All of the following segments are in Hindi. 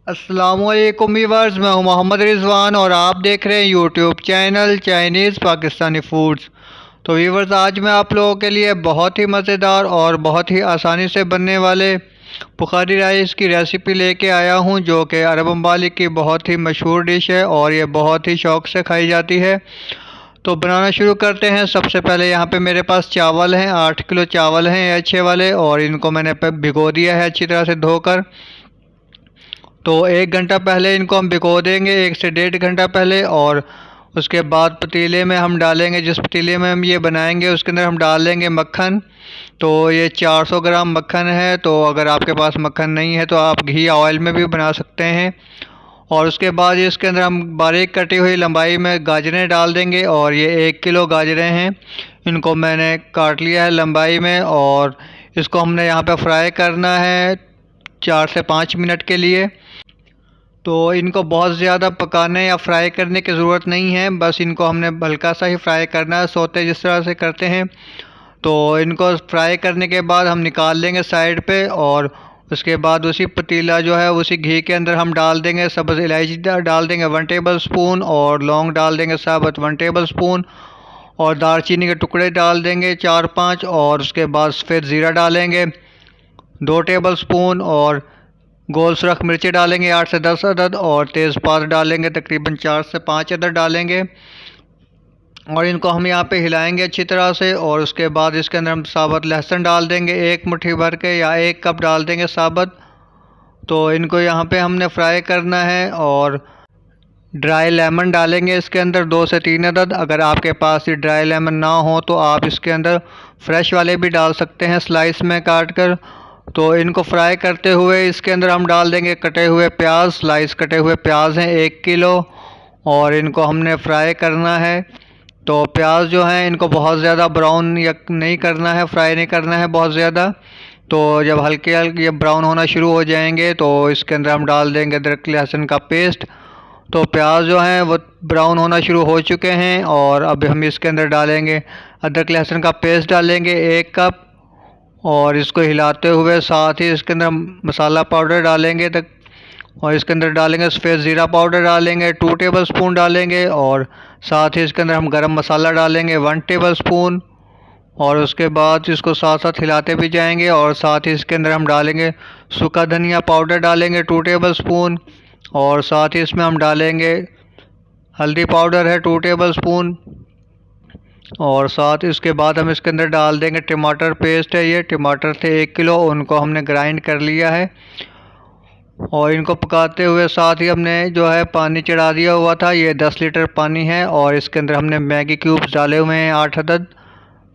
अस्सलामुअलैकुम व्यूअर्स, मैं हूं मोहम्मद रिजवान और आप देख रहे हैं YouTube channel Chinese Pakistani foods. तो व्यूअर्स, आज मैं आप लोगों के लिए बहुत ही मज़ेदार और बहुत ही आसानी से बनने वाले बुखारी राइस की रेसिपी लेके आया हूं, जो कि अरब ममालिक की बहुत ही मशहूर डिश है और ये बहुत ही शौक़ से खाई जाती है। तो बनाना शुरू करते हैं। सबसे पहले यहाँ पे मेरे पास चावल हैं, 8 किलो चावल हैं अच्छे वाले, और इनको मैंने भिगो दिया है अच्छी तरह से धोकर। तो 1 घंटा पहले इनको हम भिगो देंगे, 1 से 1.5 घंटा पहले। और उसके बाद पतीले में हम डालेंगे, जिस पतीले में हम ये बनाएंगे उसके अंदर हम डाल देंगे मक्खन। तो ये 400 ग्राम मक्खन है। तो अगर आपके पास मक्खन नहीं है तो आप घी या ऑयल में भी बना सकते हैं। और उसके बाद इसके अंदर हम बारीक कटी हुई लंबाई में गाजरें डाल देंगे, और ये 1 किलो गाजरें हैं, इनको मैंने काट लिया है लंबाई में। और इसको हमने यहाँ पे फ्राई करना है 4 से 5 मिनट के लिए। तो इनको बहुत ज़्यादा पकाने या फ्राई करने की ज़रूरत नहीं है, बस इनको हमने हल्का सा ही फ्राई करना है, सोते जिस तरह से करते हैं। तो इनको फ्राई करने के बाद हम निकाल लेंगे साइड पे, और उसके बाद उसी पतीला जो है उसी घी के अंदर हम डाल देंगे सब्ज़ इलायची डाल देंगे 1 टेबल स्पून, और लौंग डाल देंगे साबुत 1 टेबल स्पून, और दालचीनी के टुकड़े डाल देंगे 4-5, और उसके बाद सफ़ेद ज़ीरा डालेंगे 2 टेबल स्पून, और गोल सुरख मिर्ची डालेंगे 8 से 10 अदद, और तेज़पात डालेंगे तकरीबन 4 से 5 अदद डालेंगे। और इनको हम यहाँ पे हिलाएंगे अच्छी तरह से। और उसके बाद इसके अंदर हम साबुत लहसुन डाल देंगे 1 मुट्ठी भर के, या 1 कप डाल देंगे साबुत। तो इनको यहाँ पे हमने फ्राई करना है। और ड्राई लेमन डालेंगे इसके अंदर 2 से 3 अदद। अगर आपके पास ये ड्राई लेमन ना हो तो आप इसके अंदर फ्रेश वाले भी डाल सकते हैं स्लाइस में काट कर। तो इनको फ्राई करते हुए इसके अंदर हम डाल देंगे कटे हुए प्याज, स्लाइस कटे हुए प्याज हैं 1 किलो, और इनको हमने फ्राई करना है। तो प्याज जो हैं इनको बहुत ज़्यादा ब्राउन या नहीं करना है, फ्राई नहीं करना है बहुत ज़्यादा। तो जब हल्के हल्के ये ब्राउन होना शुरू हो जाएंगे तो इसके अंदर हम डाल देंगे अदरक लहसुन का पेस्ट। तो प्याज जो हैं वो ब्राउन होना शुरू हो चुके हैं, और अब हम इसके अंदर डालेंगे अदरक लहसुन का पेस्ट डालेंगे 1 कप, और इसको हिलाते हुए साथ ही इसके अंदर मसाला पाउडर डालेंगे तक, और इसके अंदर डालेंगे सफ़ेद ज़ीरा पाउडर डालेंगे 2 टेबल स्पून डालेंगे, और साथ ही इसके अंदर हम गरम मसाला डालेंगे 1 टेबल स्पून। और उसके बाद इसको साथ साथ हिलाते भी जाएंगे, और साथ ही इसके अंदर हम डालेंगे सूखा धनिया पाउडर डालेंगे 2 टेबल स्पून, और साथ ही इसमें हम डालेंगे हल्दी पाउडर है 2 टेबल स्पून। और साथ इसके बाद हम इसके अंदर डाल देंगे टमाटर पेस्ट है, ये टमाटर थे 1 किलो, उनको हमने ग्राइंड कर लिया है। और इनको पकाते हुए साथ ही हमने जो है पानी चढ़ा दिया हुआ था, ये 10 लीटर पानी है। और इसके अंदर हमने मैगी क्यूब्स डाले हुए हैं 8 अदद,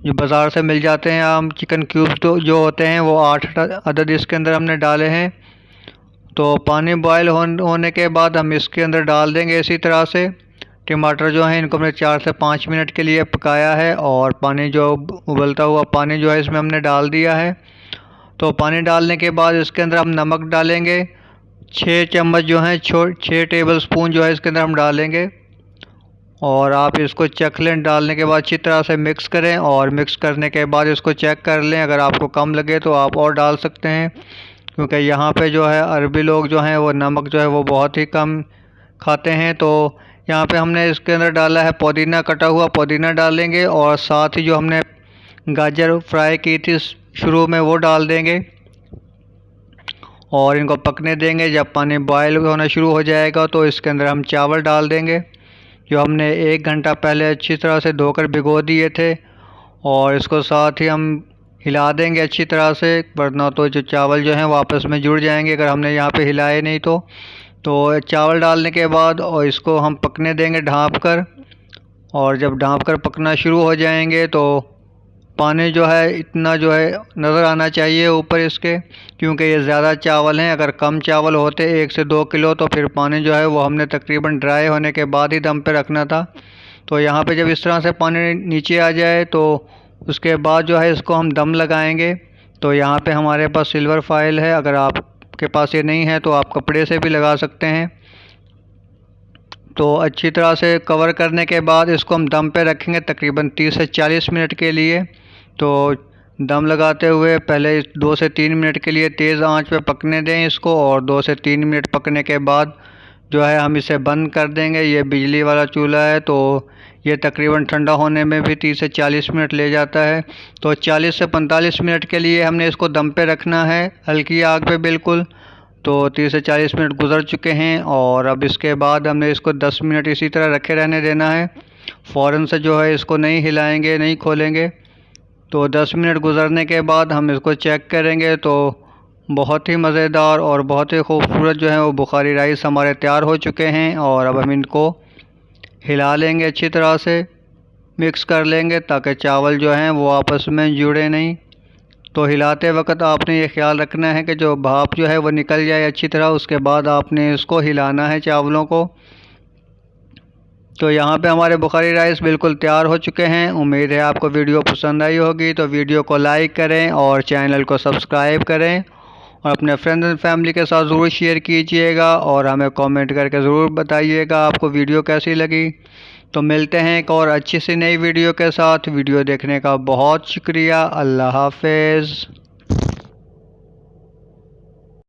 जो बाज़ार से मिल जाते हैं आम चिकन क्यूब्स तो जो होते हैं वो 8 अदद इसके अंदर हमने डाले हैं। तो पानी बॉयल होने के बाद हम इसके अंदर डाल देंगे इसी तरह से टमाटर जो है, इनको हमने 4 से 5 मिनट के लिए पकाया है। और पानी जो उबलता हुआ पानी जो है इसमें हमने डाल दिया है। तो पानी डालने के बाद इसके अंदर हम नमक डालेंगे 6 चम्मच जो है, 6 टेबल स्पून जो है इसके अंदर हम डालेंगे। और आप इसको चख लें, डालने के बाद अच्छी तरह से मिक्स करें, और मिक्स करने के बाद इसको चेक कर लें, अगर आपको कम लगे तो आप और डाल सकते हैं, क्योंकि यहाँ पे जो है अरबी लोग जो हैं वो नमक जो है वो बहुत ही कम खाते हैं। तो यहाँ पे हमने इसके अंदर डाला है पुदीना, कटा हुआ पुदीना डालेंगे, और साथ ही जो हमने गाजर फ्राई की थी शुरू में वो डाल देंगे, और इनको पकने देंगे। जब पानी बॉयल होना शुरू हो जाएगा तो इसके अंदर हम चावल डाल देंगे, जो हमने 1 घंटा पहले अच्छी तरह से धोकर भिगो दिए थे। और इसको साथ ही हम हिला देंगे अच्छी तरह से, वरना तो जो चावल जो हैं वापस में जुड़ जाएंगे अगर हमने यहाँ पे हिलाए नहीं तो। चावल डालने के बाद और इसको हम पकने देंगे ढाँप कर, और जब ढाँप कर पकना शुरू हो जाएंगे तो पानी जो है इतना जो है नज़र आना चाहिए ऊपर इसके, क्योंकि ये ज़्यादा चावल हैं। अगर कम चावल होते 1 से 2 किलो तो फिर पानी जो है वो हमने तकरीबन ड्राई होने के बाद ही दम पे रखना था। तो यहाँ पे जब इस तरह से पानी नीचे आ जाए तो उसके बाद जो है इसको हम दम लगाएंगे। तो यहाँ पे हमारे पास सिल्वर फॉइल है, अगर आपके पास ये नहीं है तो आप कपड़े से भी लगा सकते हैं। तो अच्छी तरह से कवर करने के बाद इसको हम दम पे रखेंगे तकरीबन 30 से 40 मिनट के लिए। तो दम लगाते हुए पहले 2 से 3 मिनट के लिए तेज़ आंच पे पकने दें इसको, और 2 से 3 मिनट पकने के बाद जो है हम इसे बंद कर देंगे। ये बिजली वाला चूल्हा है तो ये तकरीबन ठंडा होने में भी 30 से 40 मिनट ले जाता है। तो 40 से 45 मिनट के लिए हमने इसको दम पे रखना है, हल्की आग पे बिल्कुल। तो 30 से 40 मिनट गुजर चुके हैं और अब इसके बाद हमने इसको 10 मिनट इसी तरह रखे रहने देना है। फ़ौरन से जो है इसको नहीं हिलाएंगे, नहीं खोलेंगे। तो 10 मिनट गुजरने के बाद हम इसको चेक करेंगे तो बहुत ही मज़ेदार और बहुत ही खूबसूरत जो है वो बुखारी राइस हमारे तैयार हो चुके हैं। और अब हम इनको हिला लेंगे, अच्छी तरह से मिक्स कर लेंगे ताकि चावल जो हैं वो आपस में जुड़े नहीं। तो हिलाते वक्त आपने ये ख्याल रखना है कि जो भाप जो है वो निकल जाए अच्छी तरह, उसके बाद आपने इसको हिलाना है चावलों को। तो यहाँ पे हमारे बुखारी राइस बिल्कुल तैयार हो चुके हैं। उम्मीद है आपको वीडियो पसंद आई होगी, तो वीडियो को लाइक करें और चैनल को सब्सक्राइब करें और अपने फ्रेंड्स एंड फैमिली के साथ ज़रूर शेयर कीजिएगा और हमें कमेंट करके ज़रूर बताइएगा आपको वीडियो कैसी लगी। तो मिलते हैं एक और अच्छी सी नई वीडियो के साथ। वीडियो देखने का बहुत शुक्रिया। अल्लाह हाफ़िज़।